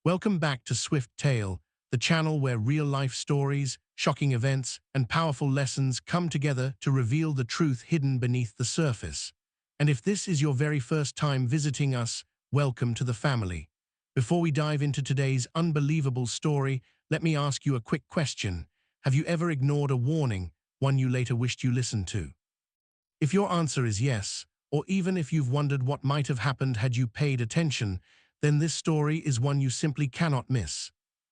Welcome back to Swift Tale, the channel where real-life stories, shocking events, and powerful lessons come together to reveal the truth hidden beneath the surface. And if this is your very first time visiting us, welcome to the family. Before we dive into today's unbelievable story, let me ask you a quick question. Have you ever ignored a warning, one you later wished you listened to? If your answer is yes, or even if you've wondered what might have happened had you paid attention, then this story is one you simply cannot miss.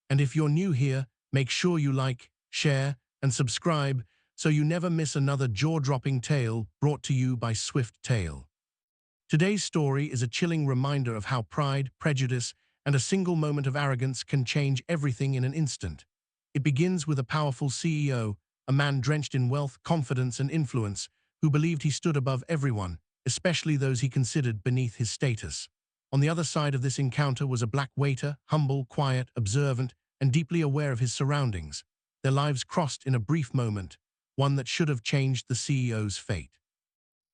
And if you're new here, make sure you like, share, and subscribe so you never miss another jaw-dropping tale brought to you by Swift Tale. Today's story is a chilling reminder of how pride, prejudice, and a single moment of arrogance can change everything in an instant. It begins with a powerful CEO, a man drenched in wealth, confidence, and influence, who believed he stood above everyone, especially those he considered beneath his status. On the other side of this encounter was a black waiter, humble, quiet, observant, and deeply aware of his surroundings. Their lives crossed in a brief moment, one that should have changed the CEO's fate.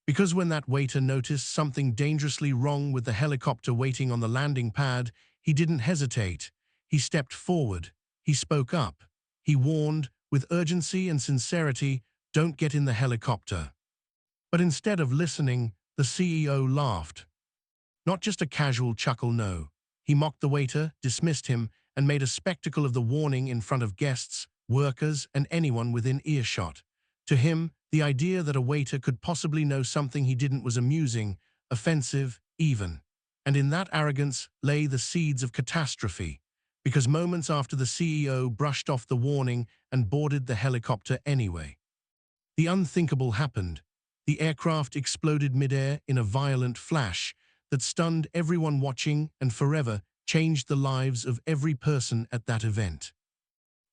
Because when that waiter noticed something dangerously wrong with the helicopter waiting on the landing pad, he didn't hesitate. He stepped forward. He spoke up. He warned, with urgency and sincerity, "Don't get in the helicopter." But instead of listening, the CEO laughed. Not just a casual chuckle, no. He mocked the waiter, dismissed him, and made a spectacle of the warning in front of guests, workers, and anyone within earshot. To him, the idea that a waiter could possibly know something he didn't was amusing, offensive, even. And in that arrogance lay the seeds of catastrophe, because moments after the CEO brushed off the warning and boarded the helicopter anyway. The unthinkable happened. The aircraft exploded midair in a violent flash that stunned everyone watching and forever changed the lives of every person at that event.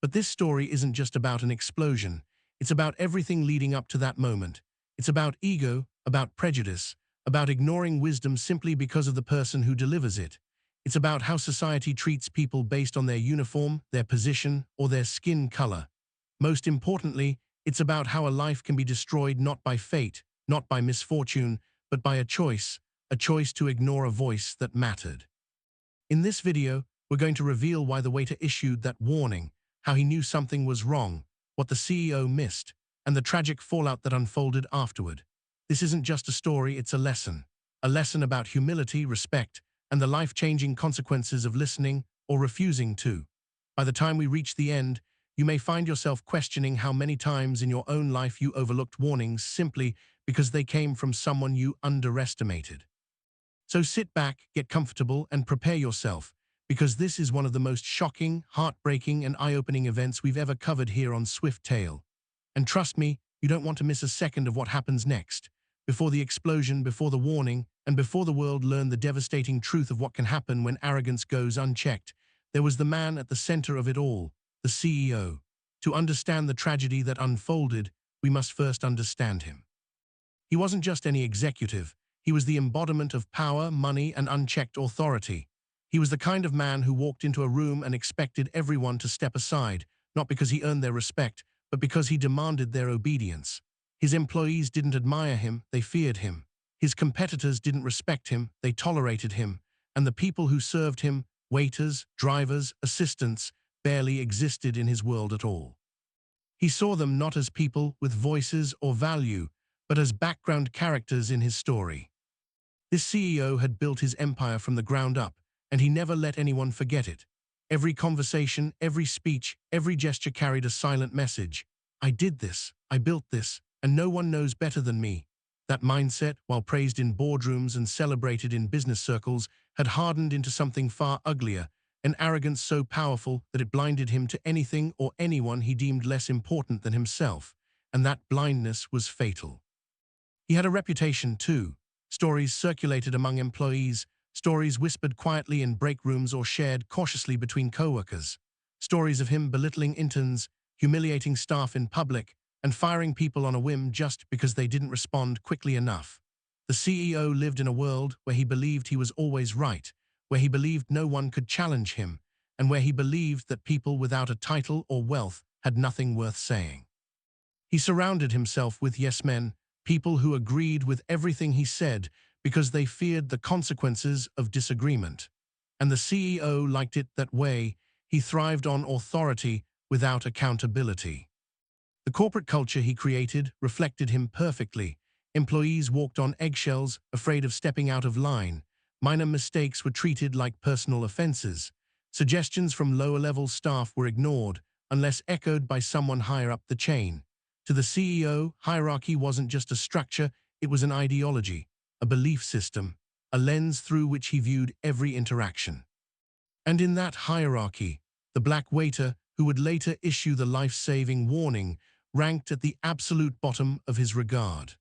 But this story isn't just about an explosion. It's about everything leading up to that moment. It's about ego, about prejudice, about ignoring wisdom simply because of the person who delivers it. It's about how society treats people based on their uniform, their position, or their skin color. Most importantly, it's about how a life can be destroyed not by fate, not by misfortune, but by a choice to ignore a voice that mattered. In this video, we're going to reveal why the waiter issued that warning, how he knew something was wrong, what the CEO missed, and the tragic fallout that unfolded afterward. This isn't just a story, it's a lesson about humility, respect, and the life-changing consequences of listening or refusing to. By the time we reach the end, you may find yourself questioning how many times in your own life you overlooked warnings simply because they came from someone you underestimated. So sit back, get comfortable, and prepare yourself, because this is one of the most shocking, heartbreaking, and eye-opening events we've ever covered here on Swift Tale. And trust me, you don't want to miss a second of what happens next. Before the explosion, before the warning, and before the world learned the devastating truth of what can happen when arrogance goes unchecked, there was the man at the center of it all, the CEO. To understand the tragedy that unfolded, we must first understand him. He wasn't just any executive. He was the embodiment of power, money, and unchecked authority. He was the kind of man who walked into a room and expected everyone to step aside, not because he earned their respect, but because he demanded their obedience. His employees didn't admire him, they feared him. His competitors didn't respect him, they tolerated him. And the people who served him, waiters, drivers, assistants, barely existed in his world at all. He saw them not as people with voices or value, but as background characters in his story. This CEO had built his empire from the ground up, and he never let anyone forget it. Every conversation, every speech, every gesture carried a silent message. I did this, I built this, and no one knows better than me. That mindset, while praised in boardrooms and celebrated in business circles, had hardened into something far uglier, an arrogance so powerful that it blinded him to anything or anyone he deemed less important than himself, and that blindness was fatal. He had a reputation too. Stories circulated among employees, stories whispered quietly in break rooms or shared cautiously between co-workers. Stories of him belittling interns, humiliating staff in public, and firing people on a whim just because they didn't respond quickly enough. The CEO lived in a world where he believed he was always right, where he believed no one could challenge him, and where he believed that people without a title or wealth had nothing worth saying. He surrounded himself with yes men, people who agreed with everything he said because they feared the consequences of disagreement. And the CEO liked it that way. He thrived on authority without accountability. The corporate culture he created reflected him perfectly. Employees walked on eggshells, afraid of stepping out of line. Minor mistakes were treated like personal offenses. Suggestions from lower-level staff were ignored unless echoed by someone higher up the chain. To the CEO, hierarchy wasn't just a structure, it was an ideology, a belief system, a lens through which he viewed every interaction. And in that hierarchy, the black waiter, who would later issue the life-saving warning, ranked at the absolute bottom of his regard.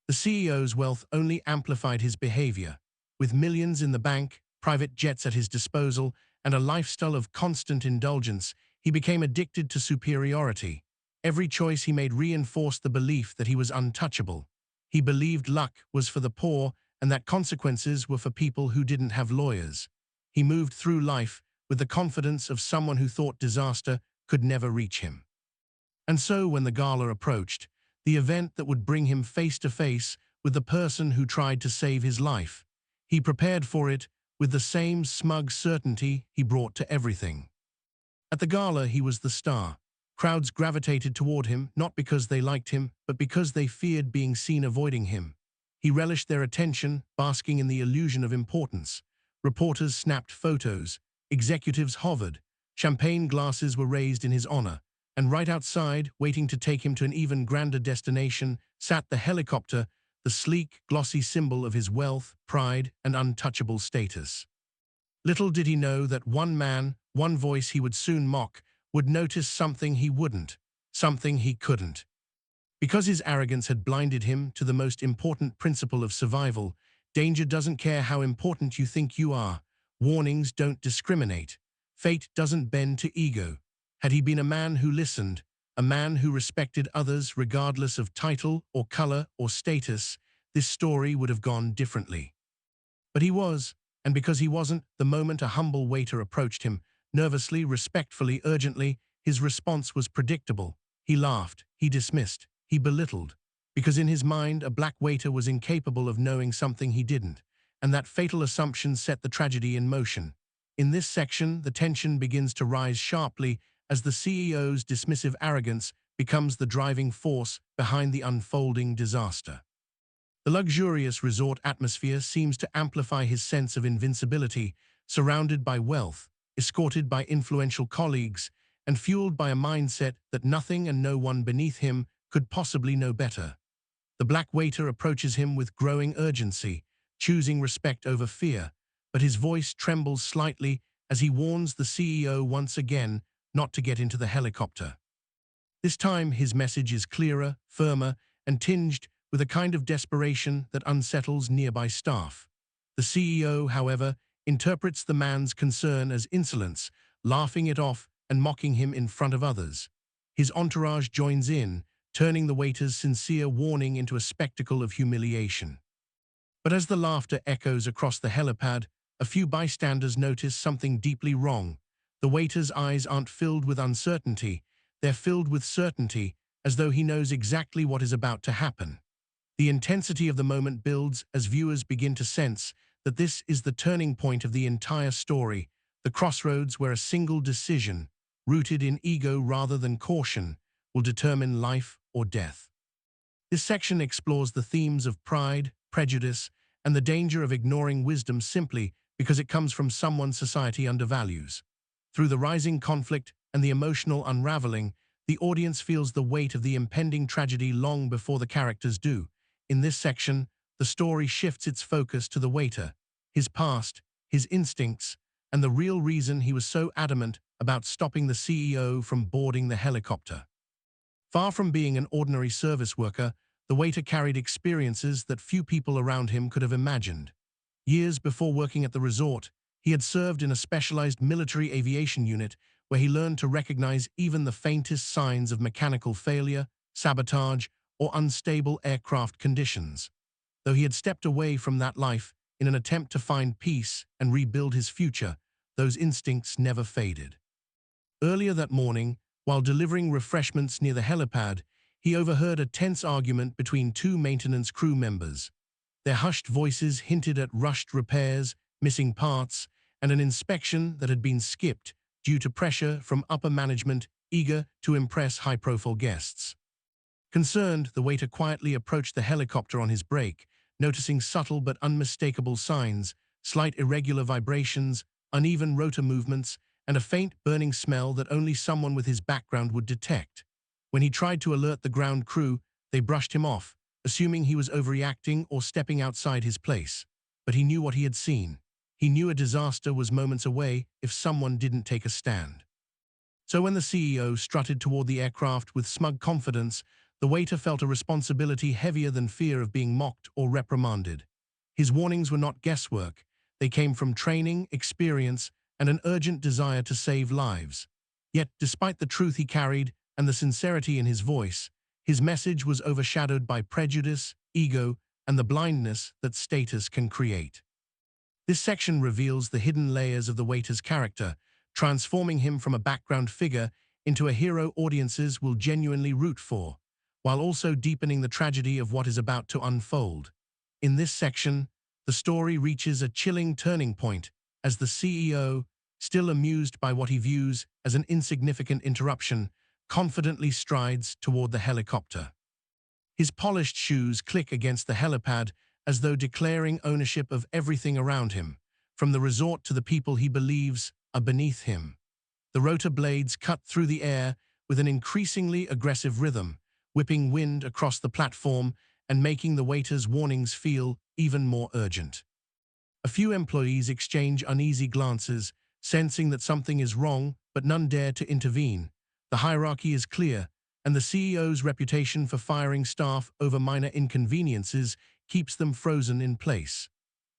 The CEO's wealth only amplified his behavior. With millions in the bank, private jets at his disposal, and a lifestyle of constant indulgence, he became addicted to superiority. Every choice he made reinforced the belief that he was untouchable. He believed luck was for the poor and that consequences were for people who didn't have lawyers. He moved through life with the confidence of someone who thought disaster could never reach him. And so when the gala approached, the event that would bring him face to face with the person who tried to save his life, he prepared for it with the same smug certainty he brought to everything. At the gala, he was the star. Crowds gravitated toward him, not because they liked him, but because they feared being seen avoiding him. He relished their attention, basking in the illusion of importance. Reporters snapped photos, executives hovered, champagne glasses were raised in his honor, and right outside, waiting to take him to an even grander destination, sat the helicopter, the sleek, glossy symbol of his wealth, pride, and untouchable status. Little did he know that one man, one voice he would soon mock, would notice something he wouldn't, something he couldn't. Because his arrogance had blinded him to the most important principle of survival, danger doesn't care how important you think you are. Warnings don't discriminate. Fate doesn't bend to ego. Had he been a man who listened, a man who respected others regardless of title or color or status, this story would have gone differently. But he was, and because he wasn't, the moment a humble waiter approached him, nervously, respectfully, urgently, his response was predictable. He laughed, he dismissed, he belittled, because in his mind a black waiter was incapable of knowing something he didn't, and that fatal assumption set the tragedy in motion. In this section, the tension begins to rise sharply as the CEO's dismissive arrogance becomes the driving force behind the unfolding disaster. The luxurious resort atmosphere seems to amplify his sense of invincibility, surrounded by wealth, escorted by influential colleagues, and fueled by a mindset that nothing and no one beneath him could possibly know better. The black waiter approaches him with growing urgency, choosing respect over fear, but his voice trembles slightly as he warns the CEO once again not to get into the helicopter. This time his message is clearer, firmer, and tinged with a kind of desperation that unsettles nearby staff. The CEO, however, interprets the man's concern as insolence, laughing it off and mocking him in front of others. His entourage joins in, turning the waiter's sincere warning into a spectacle of humiliation. But as the laughter echoes across the helipad, a few bystanders notice something deeply wrong. The waiter's eyes aren't filled with uncertainty, they're filled with certainty, as though he knows exactly what is about to happen. The intensity of the moment builds as viewers begin to sense that this is the turning point of the entire story, the crossroads where a single decision, rooted in ego rather than caution, will determine life or death. This section explores the themes of pride, prejudice, and the danger of ignoring wisdom simply because it comes from someone society undervalues. Through the rising conflict and the emotional unraveling, the audience feels the weight of the impending tragedy long before the characters do. In this section, the story shifts its focus to the waiter, his past, his instincts, and the real reason he was so adamant about stopping the CEO from boarding the helicopter. Far from being an ordinary service worker, the waiter carried experiences that few people around him could have imagined. Years before working at the resort, he had served in a specialized military aviation unit where he learned to recognize even the faintest signs of mechanical failure, sabotage, or unstable aircraft conditions. Though he had stepped away from that life in an attempt to find peace and rebuild his future, those instincts never faded. Earlier that morning, while delivering refreshments near the helipad, he overheard a tense argument between two maintenance crew members. Their hushed voices hinted at rushed repairs, missing parts, and an inspection that had been skipped due to pressure from upper management eager to impress high-profile guests. Concerned, the waiter quietly approached the helicopter on his break, noticing subtle but unmistakable signs, slight irregular vibrations, uneven rotor movements, and a faint burning smell that only someone with his background would detect. When he tried to alert the ground crew, they brushed him off, assuming he was overreacting or stepping outside his place. But he knew what he had seen. He knew a disaster was moments away if someone didn't take a stand. So when the CEO strutted toward the aircraft with smug confidence, the waiter felt a responsibility heavier than fear of being mocked or reprimanded. His warnings were not guesswork. They came from training, experience, and an urgent desire to save lives. Yet, despite the truth he carried and the sincerity in his voice, his message was overshadowed by prejudice, ego, and the blindness that status can create. This section reveals the hidden layers of the waiter's character, transforming him from a background figure into a hero audiences will genuinely root for, while also deepening the tragedy of what is about to unfold. In this section, the story reaches a chilling turning point as the CEO, still amused by what he views as an insignificant interruption, confidently strides toward the helicopter. His polished shoes click against the helipad as though declaring ownership of everything around him, from the resort to the people he believes are beneath him. The rotor blades cut through the air with an increasingly aggressive rhythm, whipping wind across the platform and making the waiter's warnings feel even more urgent. A few employees exchange uneasy glances, sensing that something is wrong, but none dare to intervene. The hierarchy is clear, and the CEO's reputation for firing staff over minor inconveniences keeps them frozen in place.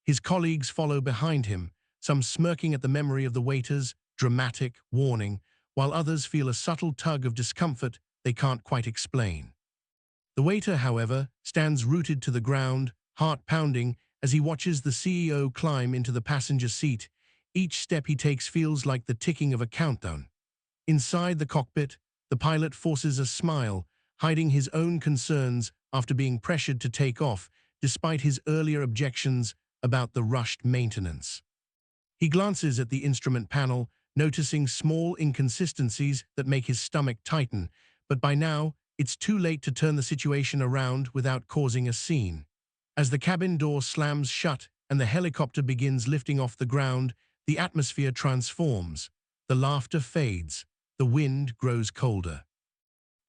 His colleagues follow behind him, some smirking at the memory of the waiter's dramatic warning, while others feel a subtle tug of discomfort they can't quite explain. The waiter, however, stands rooted to the ground, heart pounding, as he watches the CEO climb into the passenger seat. Each step he takes feels like the ticking of a countdown. Inside the cockpit, the pilot forces a smile, hiding his own concerns after being pressured to take off, despite his earlier objections about the rushed maintenance. He glances at the instrument panel, noticing small inconsistencies that make his stomach tighten, but by now, it's too late to turn the situation around without causing a scene. As the cabin door slams shut and the helicopter begins lifting off the ground, the atmosphere transforms. The laughter fades. The wind grows colder.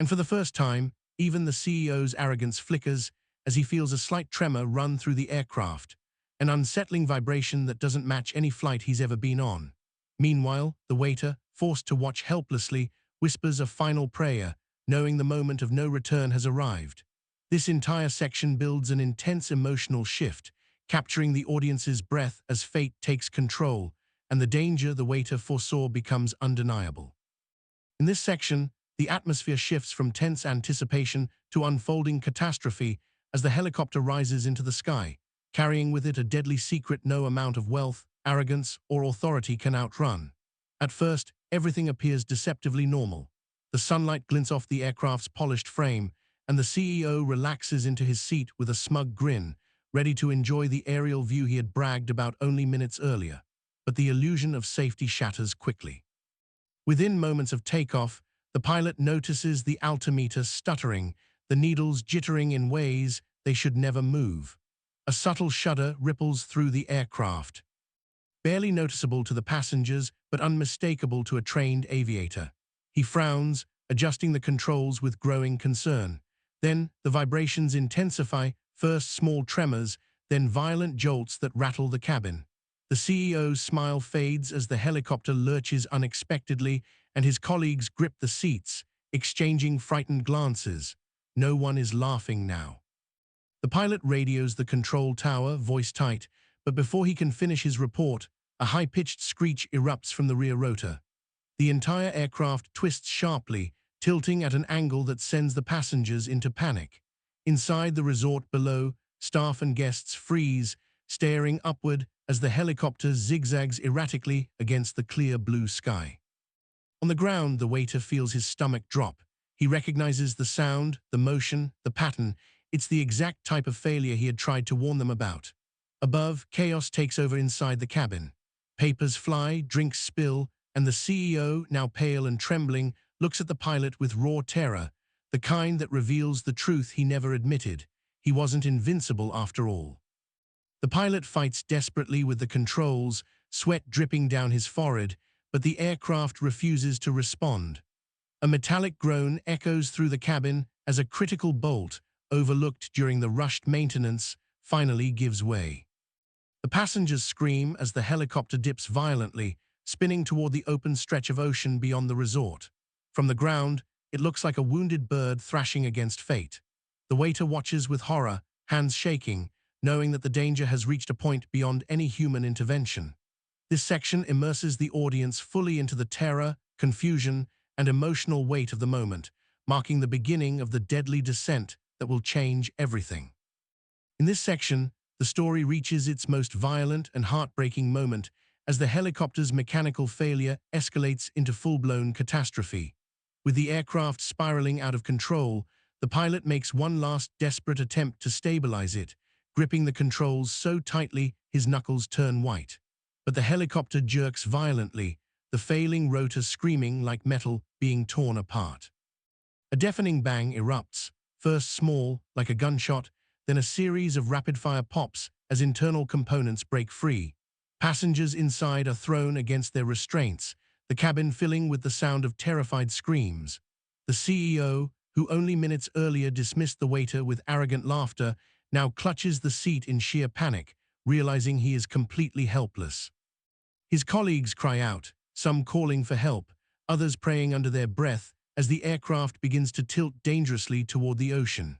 And for the first time, even the CEO's arrogance flickers as he feels a slight tremor run through the aircraft, an unsettling vibration that doesn't match any flight he's ever been on. Meanwhile, the waiter, forced to watch helplessly, whispers a final prayer, knowing the moment of no return has arrived. This entire section builds an intense emotional shift, capturing the audience's breath as fate takes control, and the danger the waiter foresaw becomes undeniable. In this section, the atmosphere shifts from tense anticipation to unfolding catastrophe as the helicopter rises into the sky, carrying with it a deadly secret no amount of wealth, arrogance, or authority can outrun. At first, everything appears deceptively normal. The sunlight glints off the aircraft's polished frame, and the CEO relaxes into his seat with a smug grin, ready to enjoy the aerial view he had bragged about only minutes earlier. But the illusion of safety shatters quickly. Within moments of takeoff, the pilot notices the altimeter stuttering, the needles jittering in ways they should never move. A subtle shudder ripples through the aircraft, barely noticeable to the passengers but unmistakable to a trained aviator. He frowns, adjusting the controls with growing concern. Then the vibrations intensify, first small tremors, then violent jolts that rattle the cabin. The CEO's smile fades as the helicopter lurches unexpectedly, and his colleagues grip the seats, exchanging frightened glances. No one is laughing now. The pilot radios the control tower, voice tight, but before he can finish his report, a high-pitched screech erupts from the rear rotor. The entire aircraft twists sharply, tilting at an angle that sends the passengers into panic. Inside the resort below, staff and guests freeze, staring upward as the helicopter zigzags erratically against the clear blue sky. On the ground, the waiter feels his stomach drop. He recognizes the sound, the motion, the pattern. It's the exact type of failure he had tried to warn them about. Above, chaos takes over inside the cabin. Papers fly, drinks spill, and the CEO, now pale and trembling, looks at the pilot with raw terror, the kind that reveals the truth he never admitted. He wasn't invincible after all. The pilot fights desperately with the controls, sweat dripping down his forehead, but the aircraft refuses to respond. A metallic groan echoes through the cabin as a critical bolt, overlooked during the rushed maintenance, finally gives way. The passengers scream as the helicopter dips violently, spinning toward the open stretch of ocean beyond the resort. From the ground, it looks like a wounded bird thrashing against fate. The waiter watches with horror, hands shaking, knowing that the danger has reached a point beyond any human intervention. This section immerses the audience fully into the terror, confusion, and emotional weight of the moment, marking the beginning of the deadly descent that will change everything. In this section, the story reaches its most violent and heartbreaking moment as the helicopter's mechanical failure escalates into full-blown catastrophe. With the aircraft spiraling out of control, the pilot makes one last desperate attempt to stabilize it, gripping the controls so tightly his knuckles turn white. But the helicopter jerks violently, the failing rotor screaming like metal being torn apart. A deafening bang erupts, first small, like a gunshot, then a series of rapid-fire pops as internal components break free. Passengers inside are thrown against their restraints, the cabin filling with the sound of terrified screams. The CEO, who only minutes earlier dismissed the waiter with arrogant laughter, now clutches the seat in sheer panic, realizing he is completely helpless. His colleagues cry out, some calling for help, others praying under their breath as the aircraft begins to tilt dangerously toward the ocean.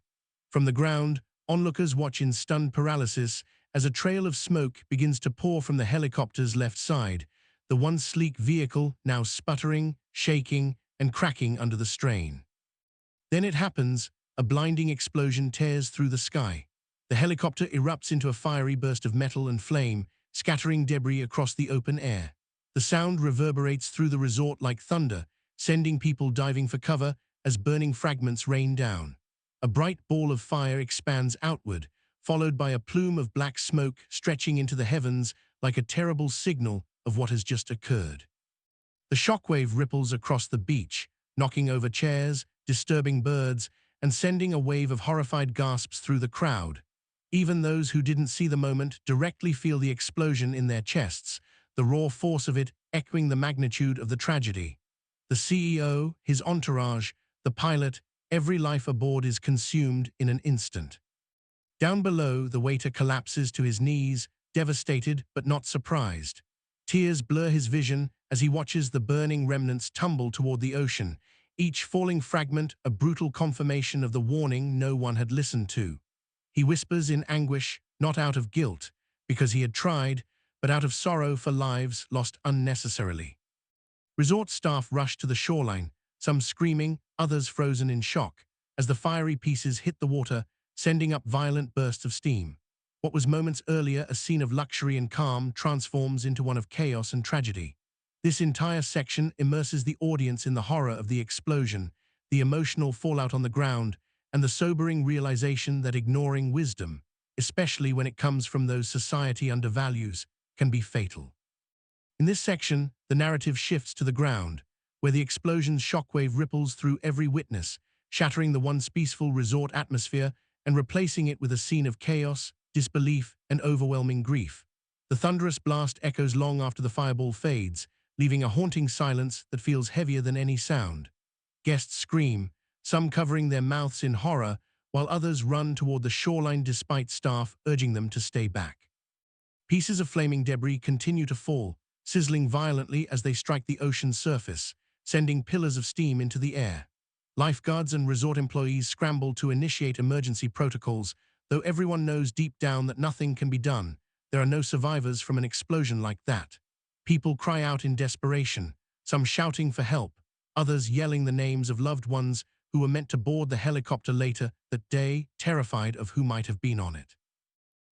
From the ground, onlookers watch in stunned paralysis as a trail of smoke begins to pour from the helicopter's left side, the once sleek vehicle now sputtering, shaking, and cracking under the strain. Then it happens, a blinding explosion tears through the sky. The helicopter erupts into a fiery burst of metal and flame, scattering debris across the open air. The sound reverberates through the resort like thunder, sending people diving for cover as burning fragments rain down. A bright ball of fire expands outward, followed by a plume of black smoke stretching into the heavens like a terrible signal of what has just occurred. The shockwave ripples across the beach, knocking over chairs, disturbing birds, and sending a wave of horrified gasps through the crowd. Even those who didn't see the moment directly feel the explosion in their chests, the raw force of it echoing the magnitude of the tragedy. The CEO, his entourage, the pilot, every life aboard is consumed in an instant. Down below, the waiter collapses to his knees, devastated but not surprised. Tears blur his vision as he watches the burning remnants tumble toward the ocean, each falling fragment a brutal confirmation of the warning no one had listened to. He whispers in anguish, not out of guilt, because he had tried, but out of sorrow for lives lost unnecessarily. Resort staff rush to the shoreline, some screaming, others frozen in shock, as the fiery pieces hit the water, sending up violent bursts of steam. What was moments earlier a scene of luxury and calm transforms into one of chaos and tragedy. This entire section immerses the audience in the horror of the explosion, the emotional fallout on the ground, and the sobering realization that ignoring wisdom, especially when it comes from those society undervalues, can be fatal. In this section, the narrative shifts to the ground, where the explosion's shockwave ripples through every witness, shattering the once peaceful resort atmosphere and replacing it with a scene of chaos, disbelief, and overwhelming grief. The thunderous blast echoes long after the fireball fades, leaving a haunting silence that feels heavier than any sound. Guests scream, some covering their mouths in horror, while others run toward the shoreline despite staff urging them to stay back. Pieces of flaming debris continue to fall, sizzling violently as they strike the ocean's surface, sending pillars of steam into the air. Lifeguards and resort employees scramble to initiate emergency protocols, though everyone knows deep down that nothing can be done. There are no survivors from an explosion like that. People cry out in desperation, some shouting for help, others yelling the names of loved ones who were meant to board the helicopter later that day, terrified of who might have been on it.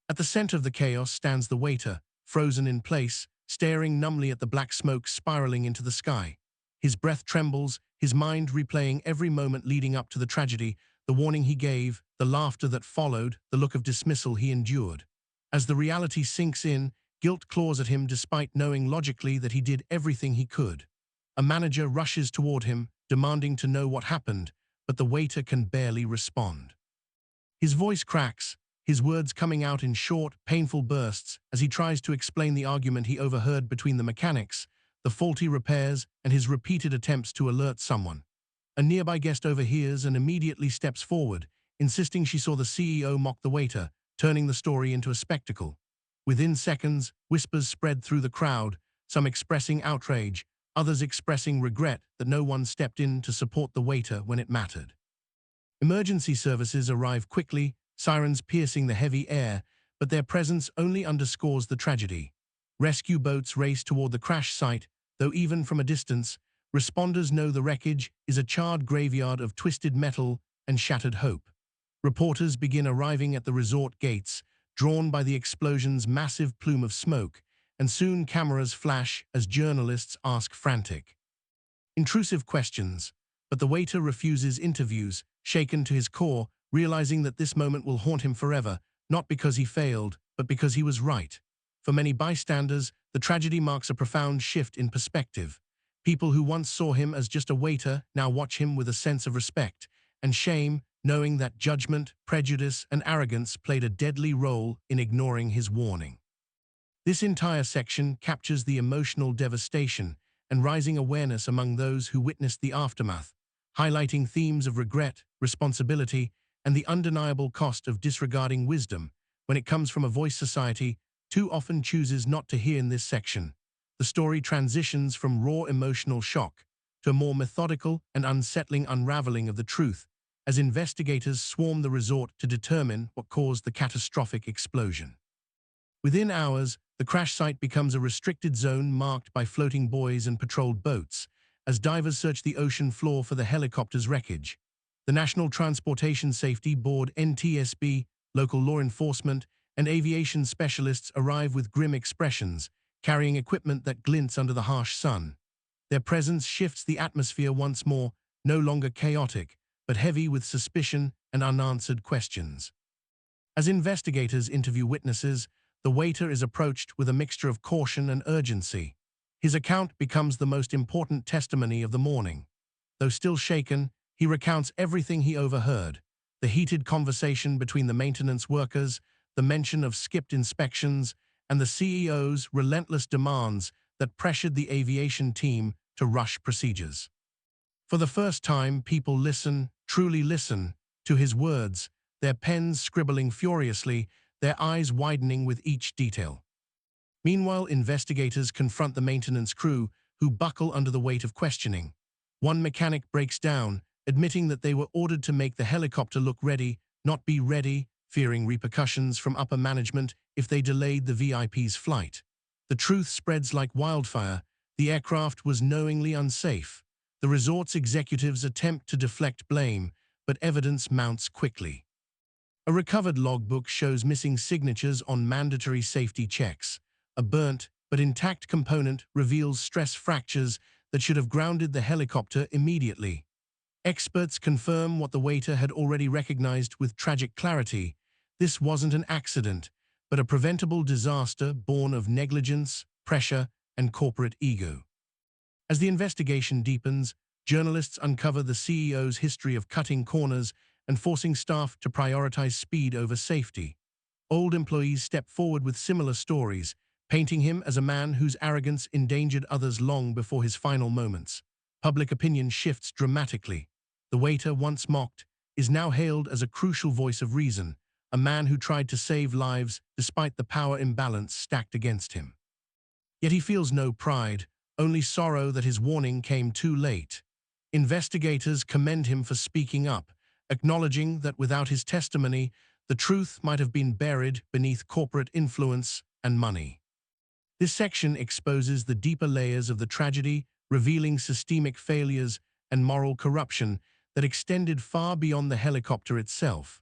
At the center of the chaos stands the waiter, frozen in place, staring numbly at the black smoke spiraling into the sky. His breath trembles, his mind replaying every moment leading up to the tragedy, the warning he gave, the laughter that followed, the look of dismissal he endured. As the reality sinks in, Guilt claws at him despite knowing logically that he did everything he could. A manager rushes toward him, demanding to know what happened, but the waiter can barely respond. His voice cracks, his words coming out in short, painful bursts as he tries to explain the argument he overheard between the mechanics, the faulty repairs, and his repeated attempts to alert someone. A nearby guest overhears and immediately steps forward, insisting she saw the CEO mock the waiter, turning the story into a spectacle. Within seconds, whispers spread through the crowd, some expressing outrage, others expressing regret that no one stepped in to support the waiter when it mattered. Emergency services arrive quickly, sirens piercing the heavy air, but their presence only underscores the tragedy. Rescue boats race toward the crash site, though even from a distance, responders know the wreckage is a charred graveyard of twisted metal and shattered hope. Reporters begin arriving at the resort gates, drawn by the explosion's massive plume of smoke, and soon cameras flash as journalists ask frantic, intrusive questions. But the waiter refuses interviews, shaken to his core, realizing that this moment will haunt him forever, not because he failed, but because he was right. For many bystanders, the tragedy marks a profound shift in perspective. People who once saw him as just a waiter now watch him with a sense of respect and shame, knowing that judgment, prejudice, and arrogance played a deadly role in ignoring his warning. This entire section captures the emotional devastation and rising awareness among those who witnessed the aftermath, highlighting themes of regret, responsibility, and the undeniable cost of disregarding wisdom when it comes from a voice society too often chooses not to hear. In this section, the story transitions from raw emotional shock to a more methodical and unsettling unraveling of the truth as investigators swarm the resort to determine what caused the catastrophic explosion. Within hours, the crash site becomes a restricted zone marked by floating buoys and patrolled boats, as divers search the ocean floor for the helicopter's wreckage. The National Transportation Safety Board (NTSB), local law enforcement, and aviation specialists arrive with grim expressions, carrying equipment that glints under the harsh sun. Their presence shifts the atmosphere once more, no longer chaotic, but heavy with suspicion and unanswered questions. As investigators interview witnesses, the waiter is approached with a mixture of caution and urgency. His account becomes the most important testimony of the morning. Though still shaken, he recounts everything he overheard: the heated conversation between the maintenance workers, the mention of skipped inspections, and the CEO's relentless demands that pressured the aviation team to rush procedures. For the first time, people listen, truly listen, to his words, their pens scribbling furiously, their eyes widening with each detail. Meanwhile, investigators confront the maintenance crew, who buckle under the weight of questioning. One mechanic breaks down, admitting that they were ordered to make the helicopter look ready, not be ready, fearing repercussions from upper management if they delayed the VIP's flight. The truth spreads like wildfire. The aircraft was knowingly unsafe. The resort's executives attempt to deflect blame, but evidence mounts quickly. A recovered logbook shows missing signatures on mandatory safety checks. A burnt but intact component reveals stress fractures that should have grounded the helicopter immediately. Experts confirm what the waiter had already recognized with tragic clarity. This wasn't an accident, but a preventable disaster born of negligence, pressure, and corporate ego. As the investigation deepens, journalists uncover the CEO's history of cutting corners and forcing staff to prioritize speed over safety. Old employees step forward with similar stories, painting him as a man whose arrogance endangered others long before his final moments. Public opinion shifts dramatically. The waiter, once mocked, is now hailed as a crucial voice of reason, a man who tried to save lives despite the power imbalance stacked against him. Yet he feels no pride, only sorrow that his warning came too late. Investigators commend him for speaking up, acknowledging that without his testimony, the truth might have been buried beneath corporate influence and money. This section exposes the deeper layers of the tragedy, revealing systemic failures and moral corruption that extended far beyond the helicopter itself.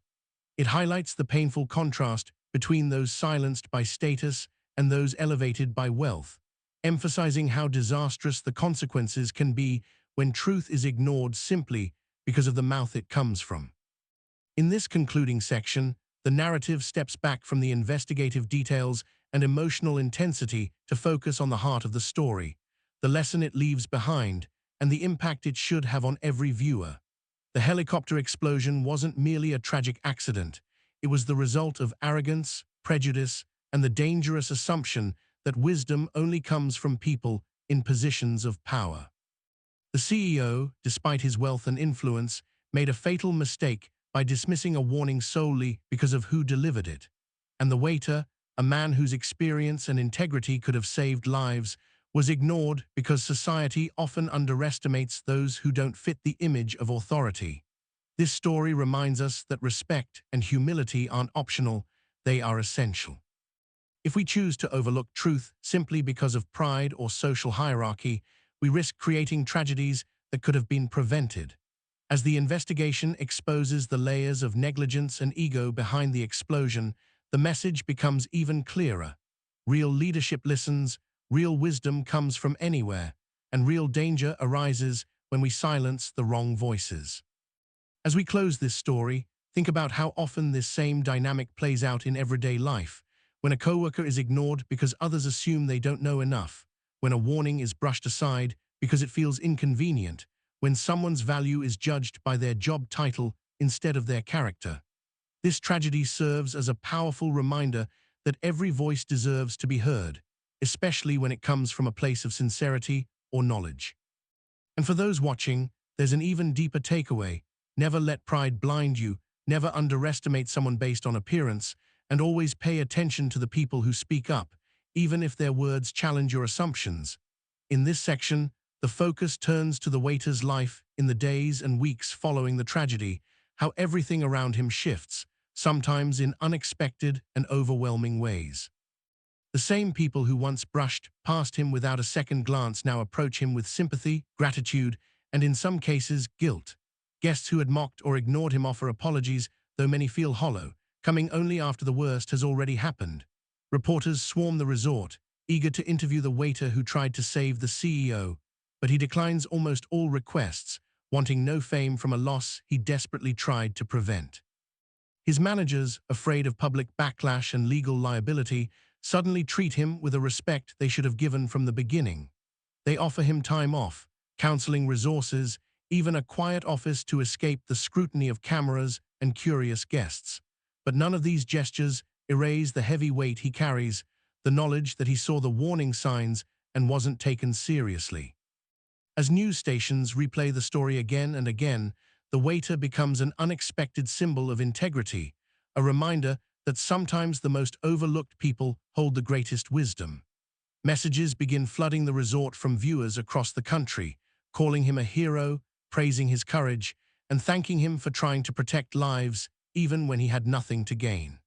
It highlights the painful contrast between those silenced by status and those elevated by wealth, emphasizing how disastrous the consequences can be when truth is ignored simply because of the mouth it comes from. In this concluding section, the narrative steps back from the investigative details and emotional intensity to focus on the heart of the story, the lesson it leaves behind, and the impact it should have on every viewer. The helicopter explosion wasn't merely a tragic accident. It was the result of arrogance, prejudice, and the dangerous assumption that wisdom only comes from people in positions of power. The CEO, despite his wealth and influence, made a fatal mistake by dismissing a warning solely because of who delivered it. And the waiter, a man whose experience and integrity could have saved lives, was ignored because society often underestimates those who don't fit the image of authority. This story reminds us that respect and humility aren't optional, they are essential. If we choose to overlook truth simply because of pride or social hierarchy, we risk creating tragedies that could have been prevented. As the investigation exposes the layers of negligence and ego behind the explosion, the message becomes even clearer. Real leadership listens, real wisdom comes from anywhere, and real danger arises when we silence the wrong voices. As we close this story, think about how often this same dynamic plays out in everyday life. When a coworker is ignored because others assume they don't know enough, when a warning is brushed aside because it feels inconvenient, when someone's value is judged by their job title instead of their character. This tragedy serves as a powerful reminder that every voice deserves to be heard, especially when it comes from a place of sincerity or knowledge. And for those watching, there's an even deeper takeaway. Never let pride blind you, never underestimate someone based on appearance, and always pay attention to the people who speak up, even if their words challenge your assumptions. In this section, the focus turns to the waiter's life in the days and weeks following the tragedy, how everything around him shifts, sometimes in unexpected and overwhelming ways. The same people who once brushed past him without a second glance now approach him with sympathy, gratitude, and in some cases, guilt. Guests who had mocked or ignored him offer apologies, though many feel hollow, coming only after the worst has already happened. Reporters swarm the resort, eager to interview the waiter who tried to save the CEO, but he declines almost all requests, wanting no fame from a loss he desperately tried to prevent. His managers, afraid of public backlash and legal liability, suddenly treat him with a respect they should have given from the beginning. They offer him time off, counseling resources, even a quiet office to escape the scrutiny of cameras and curious guests. But none of these gestures erase the heavy weight he carries, the knowledge that he saw the warning signs and wasn't taken seriously. As news stations replay the story again and again, the waiter becomes an unexpected symbol of integrity, a reminder that sometimes the most overlooked people hold the greatest wisdom. Messages begin flooding the resort from viewers across the country, calling him a hero, praising his courage, and thanking him for trying to protect lives even when he had nothing to gain.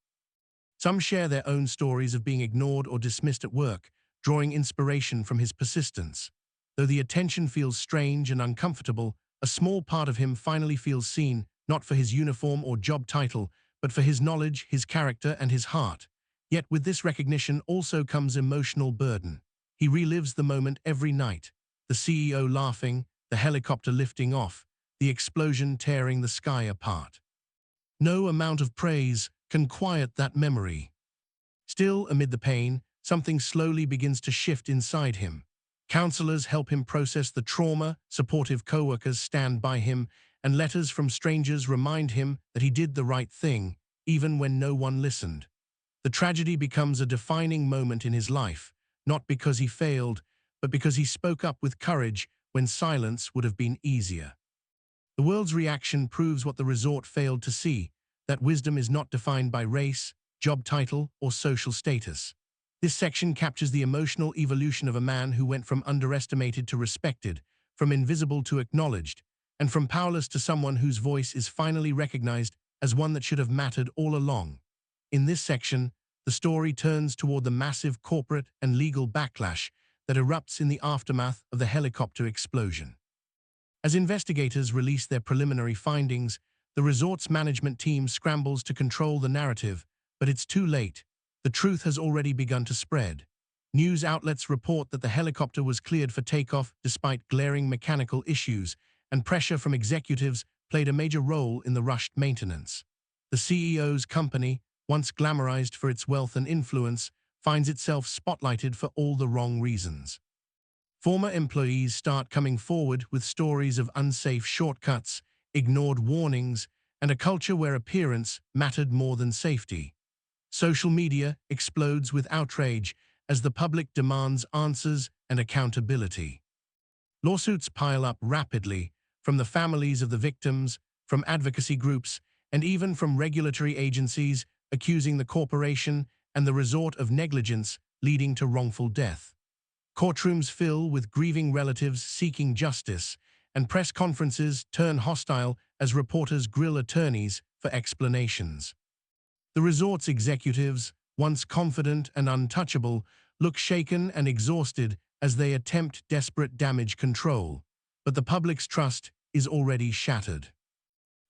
Some share their own stories of being ignored or dismissed at work, drawing inspiration from his persistence. Though the attention feels strange and uncomfortable, a small part of him finally feels seen, not for his uniform or job title, but for his knowledge, his character, and his heart. Yet with this recognition also comes emotional burden. He relives the moment every night, the CEO laughing, the helicopter lifting off, the explosion tearing the sky apart. No amount of praise can quiet that memory. Still, amid the pain, something slowly begins to shift inside him. Counselors help him process the trauma, supportive coworkers stand by him, and letters from strangers remind him that he did the right thing, even when no one listened. The tragedy becomes a defining moment in his life, not because he failed, but because he spoke up with courage when silence would have been easier. The world's reaction proves what the resort failed to see, that wisdom is not defined by race, job title, or social status. This section captures the emotional evolution of a man who went from underestimated to respected, from invisible to acknowledged, and from powerless to someone whose voice is finally recognized as one that should have mattered all along. In this section, the story turns toward the massive corporate and legal backlash that erupts in the aftermath of the helicopter explosion. As investigators release their preliminary findings, the resort's management team scrambles to control the narrative, but it's too late. The truth has already begun to spread. News outlets report that the helicopter was cleared for takeoff despite glaring mechanical issues, and pressure from executives played a major role in the rushed maintenance. The CEO's company, once glamorized for its wealth and influence, finds itself spotlighted for all the wrong reasons. Former employees start coming forward with stories of unsafe shortcuts, ignored warnings, and a culture where appearance mattered more than safety. Social media explodes with outrage as the public demands answers and accountability. Lawsuits pile up rapidly from the families of the victims, from advocacy groups, and even from regulatory agencies accusing the corporation and the resort of negligence leading to wrongful death. Courtrooms fill with grieving relatives seeking justice, and press conferences turn hostile as reporters grill attorneys for explanations. The resort's executives, once confident and untouchable, look shaken and exhausted as they attempt desperate damage control, but the public's trust is already shattered.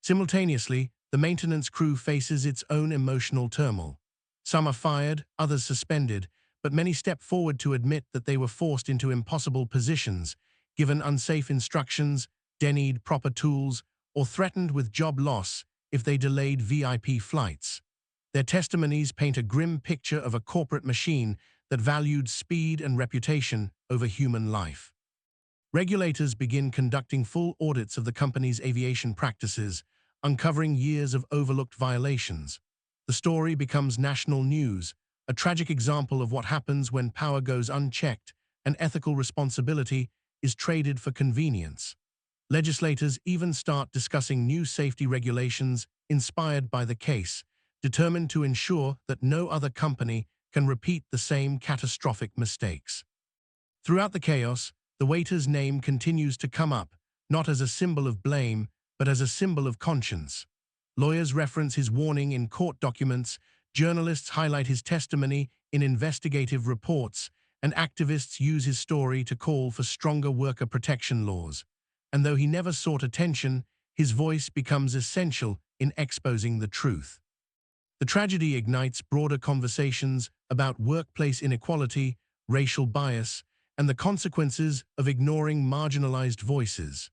Simultaneously, the maintenance crew faces its own emotional turmoil. Some are fired, others suspended, but many step forward to admit that they were forced into impossible positions, given unsafe instructions, denied proper tools, or threatened with job loss if they delayed VIP flights. Their testimonies paint a grim picture of a corporate machine that valued speed and reputation over human life. Regulators begin conducting full audits of the company's aviation practices, uncovering years of overlooked violations. The story becomes national news, a tragic example of what happens when power goes unchecked and ethical responsibility is traded for convenience. Legislators even start discussing new safety regulations inspired by the case, determined to ensure that no other company can repeat the same catastrophic mistakes. Throughout the chaos, the waiter's name continues to come up, not as a symbol of blame, but as a symbol of conscience. Lawyers reference his warning in court documents, journalists highlight his testimony in investigative reports, and activists use his story to call for stronger worker protection laws. And though he never sought attention, his voice becomes essential in exposing the truth. The tragedy ignites broader conversations about workplace inequality, racial bias, and the consequences of ignoring marginalized voices.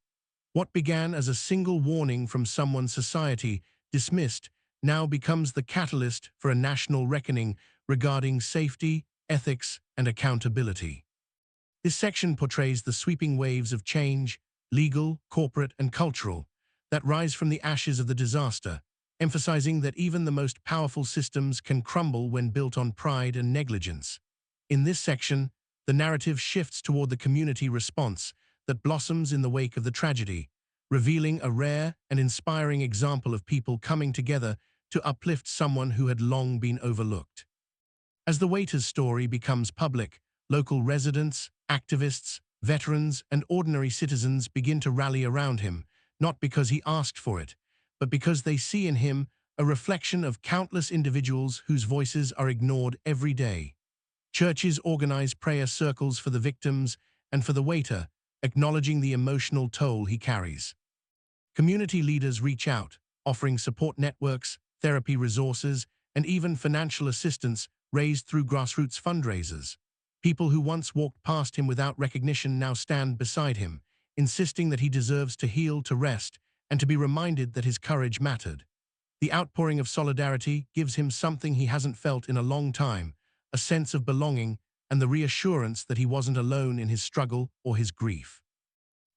What began as a single warning from someone society dismissed now becomes the catalyst for a national reckoning regarding safety, ethics, and accountability. This section portrays the sweeping waves of change, legal, corporate, and cultural, that rise from the ashes of the disaster, emphasizing that even the most powerful systems can crumble when built on pride and negligence. In this section, the narrative shifts toward the community response that blossoms in the wake of the tragedy, revealing a rare and inspiring example of people coming together to uplift someone who had long been overlooked. As the waiter's story becomes public, local residents, activists, veterans, and ordinary citizens begin to rally around him, not because he asked for it, but because they see in him a reflection of countless individuals whose voices are ignored every day. Churches organize prayer circles for the victims and for the waiter, acknowledging the emotional toll he carries. Community leaders reach out, offering support networks, therapy resources, and even financial assistance raised through grassroots fundraisers. People who once walked past him without recognition now stand beside him, insisting that he deserves to heal, to rest, and to be reminded that his courage mattered. The outpouring of solidarity gives him something he hasn't felt in a long time, a sense of belonging and the reassurance that he wasn't alone in his struggle or his grief.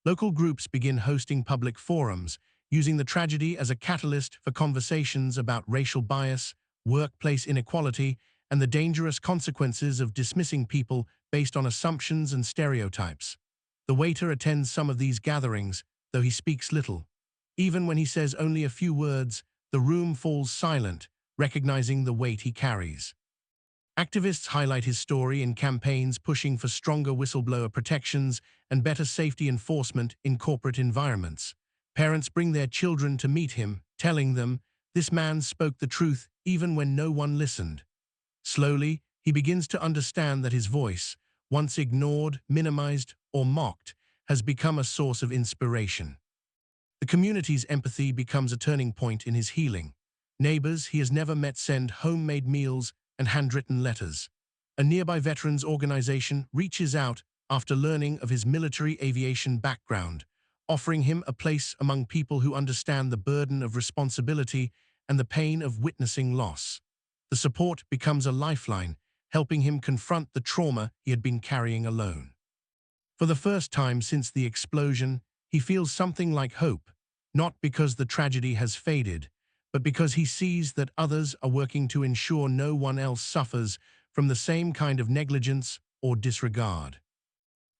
Local groups begin hosting public forums, using the tragedy as a catalyst for conversations about racial bias, workplace inequality, and the dangerous consequences of dismissing people based on assumptions and stereotypes. The waiter attends some of these gatherings, though he speaks little. Even when he says only a few words, the room falls silent, recognizing the weight he carries. Activists highlight his story in campaigns pushing for stronger whistleblower protections and better safety enforcement in corporate environments. Parents bring their children to meet him, telling them, "This man spoke the truth even when no one listened." Slowly, he begins to understand that his voice, once ignored, minimized, or mocked, has become a source of inspiration. The community's empathy becomes a turning point in his healing. Neighbors he has never met send homemade meals and handwritten letters. A nearby veterans organization reaches out after learning of his military aviation background, offering him a place among people who understand the burden of responsibility and the pain of witnessing loss. The support becomes a lifeline, helping him confront the trauma he had been carrying alone. For the first time since the explosion, he feels something like hope, not because the tragedy has faded, but because he sees that others are working to ensure no one else suffers from the same kind of negligence or disregard.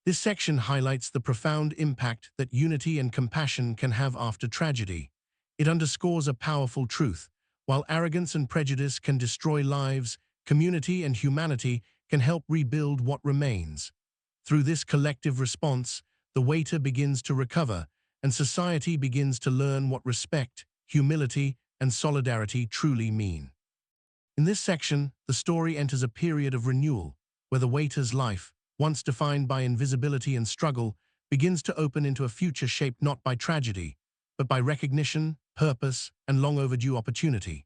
This section highlights the profound impact that unity and compassion can have after tragedy. It underscores a powerful truth. While arrogance and prejudice can destroy lives, community and humanity can help rebuild what remains. Through this collective response, the waiter begins to recover, and society begins to learn what respect, humility, and solidarity truly mean. In this section, the story enters a period of renewal, where the waiter's life, once defined by invisibility and struggle, begins to open into a future shaped not by tragedy, but by recognition, purpose, and long overdue opportunity.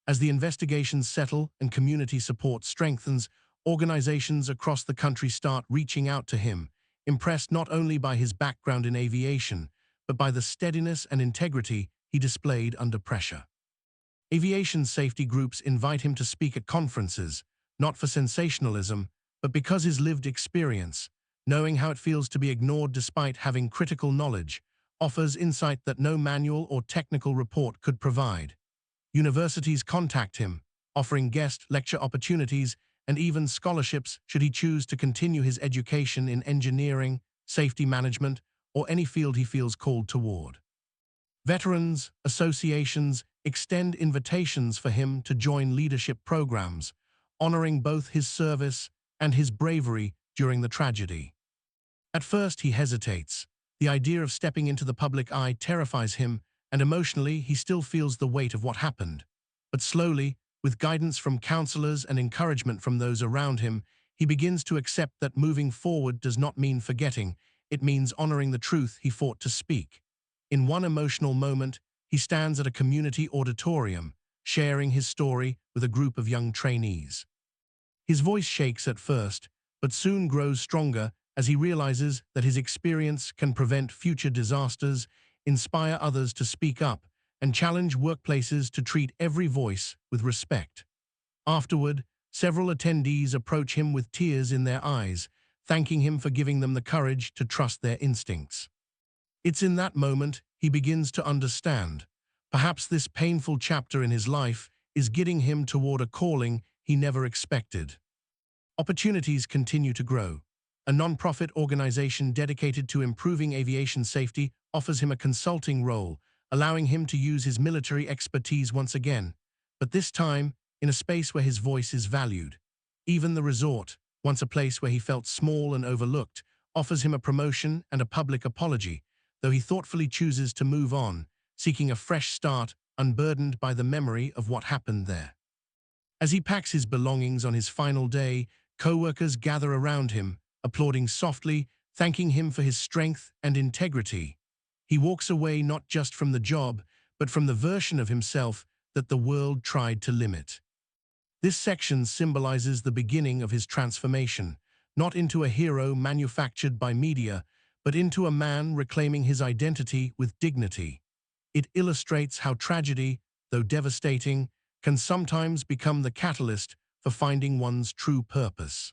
As the investigations settle and community support strengthens, organizations across the country start reaching out to him, impressed not only by his background in aviation, but by the steadiness and integrity he displayed under pressure. Aviation safety groups invite him to speak at conferences, not for sensationalism, but because his lived experience, knowing how it feels to be ignored despite having critical knowledge, offers insight that no manual or technical report could provide. Universities contact him, offering guest lecture opportunities and even scholarships should he choose to continue his education in engineering, safety management, or any field he feels called toward. Veterans, associations extend invitations for him to join leadership programs, honoring both his service and his bravery during the tragedy. At first he hesitates. The idea of stepping into the public eye terrifies him, and emotionally he still feels the weight of what happened. But slowly, with guidance from counselors and encouragement from those around him, he begins to accept that moving forward does not mean forgetting, it means honoring the truth he fought to speak. In one emotional moment, he stands at a community auditorium, sharing his story with a group of young trainees. His voice shakes at first, but soon grows stronger as he realizes that his experience can prevent future disasters, inspire others to speak up, and challenge workplaces to treat every voice with respect. Afterward, several attendees approach him with tears in their eyes, thanking him for giving them the courage to trust their instincts. It's in that moment he begins to understand. Perhaps this painful chapter in his life is getting him toward a calling he never expected. Opportunities continue to grow. A non-profit organization dedicated to improving aviation safety offers him a consulting role, allowing him to use his military expertise once again, but this time in a space where his voice is valued. Even the resort, once a place where he felt small and overlooked, offers him a promotion and a public apology, though he thoughtfully chooses to move on, seeking a fresh start, unburdened by the memory of what happened there. As he packs his belongings on his final day, co-workers gather around him, applauding softly, thanking him for his strength and integrity. He walks away not just from the job, but from the version of himself that the world tried to limit. This section symbolizes the beginning of his transformation, not into a hero manufactured by media, but into a man reclaiming his identity with dignity. It illustrates how tragedy, though devastating, can sometimes become the catalyst for finding one's true purpose.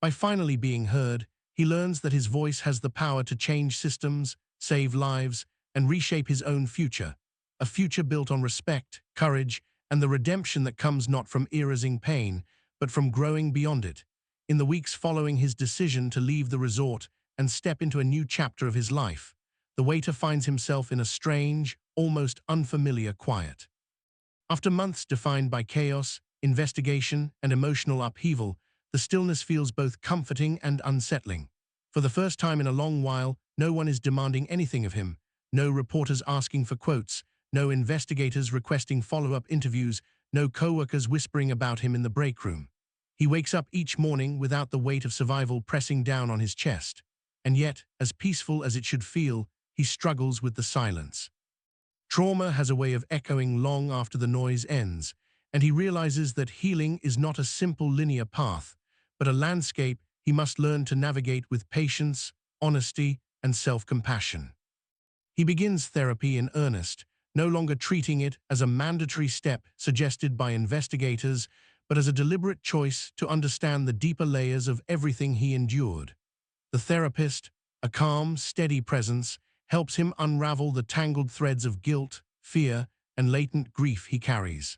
By finally being heard, he learns that his voice has the power to change systems, save lives, and reshape his own future, a future built on respect, courage, and the redemption that comes not from erasing pain, but from growing beyond it. In the weeks following his decision to leave the resort and step into a new chapter of his life, the waiter finds himself in a strange, almost unfamiliar quiet. After months defined by chaos, investigation, and emotional upheaval, the stillness feels both comforting and unsettling. For the first time in a long while, no one is demanding anything of him, no reporters asking for quotes, no investigators requesting follow-up interviews, no co-workers whispering about him in the break room. He wakes up each morning without the weight of survival pressing down on his chest. And yet, as peaceful as it should feel, he struggles with the silence. Trauma has a way of echoing long after the noise ends, and he realizes that healing is not a simple linear path, but a landscape he must learn to navigate with patience, honesty, and self-compassion. He begins therapy in earnest, no longer treating it as a mandatory step suggested by investigators, but as a deliberate choice to understand the deeper layers of everything he endured. The therapist, a calm, steady presence, helps him unravel the tangled threads of guilt, fear, and latent grief he carries.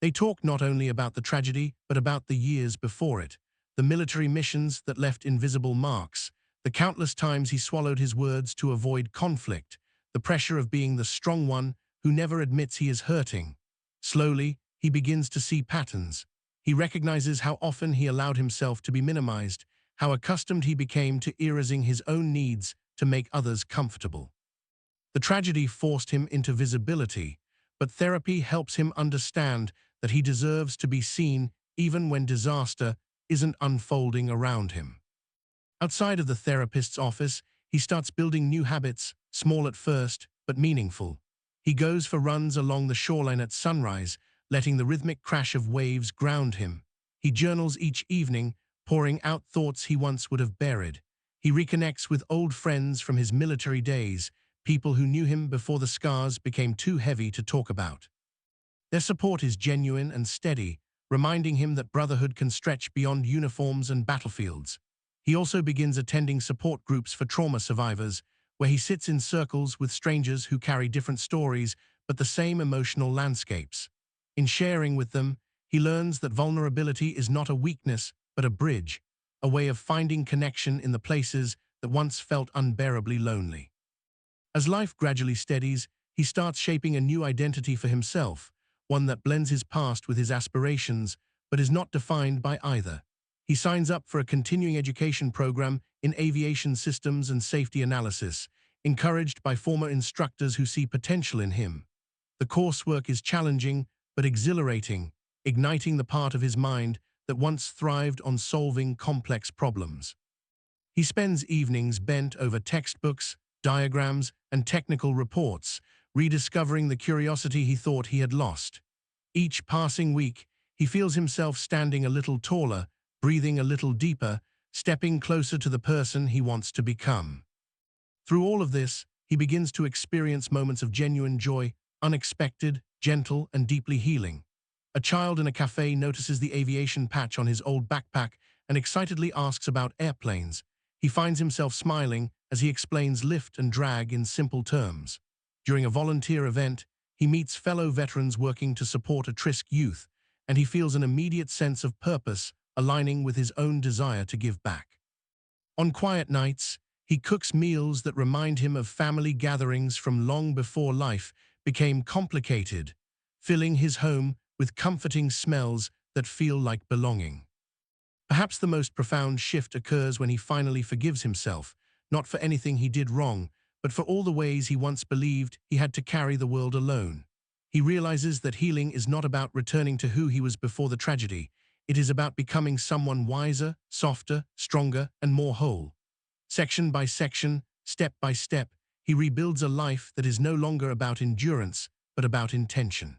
They talk not only about the tragedy, but about the years before it, the military missions that left invisible marks, the countless times he swallowed his words to avoid conflict, the pressure of being the strong one who never admits he is hurting. Slowly, he begins to see patterns. He recognizes how often he allowed himself to be minimized, how accustomed he became to erasing his own needs to make others comfortable. The tragedy forced him into visibility, but therapy helps him understand that he deserves to be seen even when disaster isn't unfolding around him. Outside of the therapist's office, he starts building new habits, small at first, but meaningful. He goes for runs along the shoreline at sunrise, letting the rhythmic crash of waves ground him. He journals each evening, pouring out thoughts he once would have buried. He reconnects with old friends from his military days, people who knew him before the scars became too heavy to talk about. Their support is genuine and steady, reminding him that brotherhood can stretch beyond uniforms and battlefields. He also begins attending support groups for trauma survivors, where he sits in circles with strangers who carry different stories but the same emotional landscapes. In sharing with them, he learns that vulnerability is not a weakness but a bridge, a way of finding connection in the places that once felt unbearably lonely. As life gradually steadies, he starts shaping a new identity for himself, one that blends his past with his aspirations but is not defined by either. He signs up for a continuing education program in aviation systems and safety analysis, encouraged by former instructors who see potential in him. The coursework is challenging but exhilarating, igniting the part of his mind that once thrived on solving complex problems. He spends evenings bent over textbooks, diagrams, and technical reports, rediscovering the curiosity he thought he had lost. Each passing week, he feels himself standing a little taller, breathing a little deeper, stepping closer to the person he wants to become. Through all of this, he begins to experience moments of genuine joy, unexpected, gentle, and deeply healing. A child in a cafe notices the aviation patch on his old backpack and excitedly asks about airplanes. He finds himself smiling as he explains lift and drag in simple terms. During a volunteer event, he meets fellow veterans working to support at-risk youth, and he feels an immediate sense of purpose aligning with his own desire to give back. On quiet nights, he cooks meals that remind him of family gatherings from long before life became complicated, filling his home with comforting smells that feel like belonging. Perhaps the most profound shift occurs when he finally forgives himself, not for anything he did wrong, but for all the ways he once believed he had to carry the world alone. He realizes that healing is not about returning to who he was before the tragedy. It is about becoming someone wiser, softer, stronger, and more whole. Section by section, step by step, he rebuilds a life that is no longer about endurance, but about intention.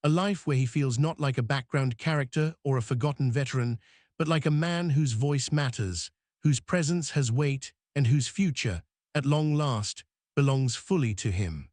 A life where he feels not like a background character or a forgotten veteran, but like a man whose voice matters, whose presence has weight, and whose future, at long last, belongs fully to him.